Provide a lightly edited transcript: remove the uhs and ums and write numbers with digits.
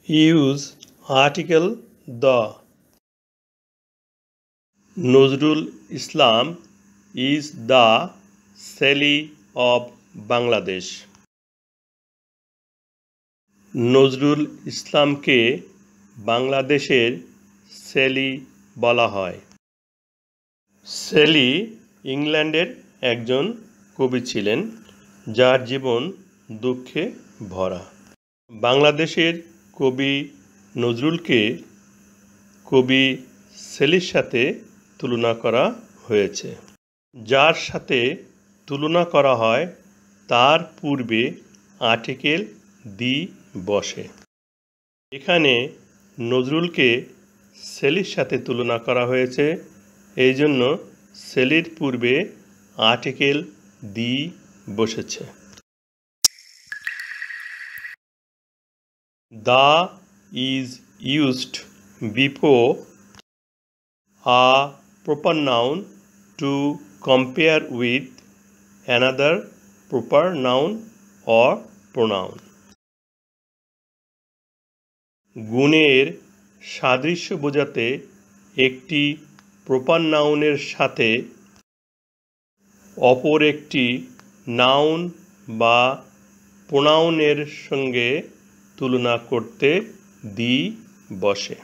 Use article the. Nazrul Islam is the Sally of Bangladesh. Nazrul ইসলামকে বাংলাদেশের সেলি বলা হয়। সেলি ইংল্যান্ডের একজন কবি ছিলেন যার জীবন দুঃখে ভরা। বাংলাদেশের কবি নজরুলকে কবি সেলির সাথে তুলনা করা হয়েছে। যার সাথে তুলনা করা হয় তার পূর্বে আর্টিকেল দি বসে। এখানে নজরুলকে সেলির সাথে তুলনা করা হয়েছে, এই জন্য সেলির পূর্বে আর্টিকেল দি বসেছে। The is used before a proper noun to compare with another proper noun or pronoun. গুণের সাদৃশ্য বোঝাতে একটি প্রপার নাউনের সাথে অপর একটি নাউন বা প্রোনাউনের সঙ্গে তুলনা করতে দি বসে।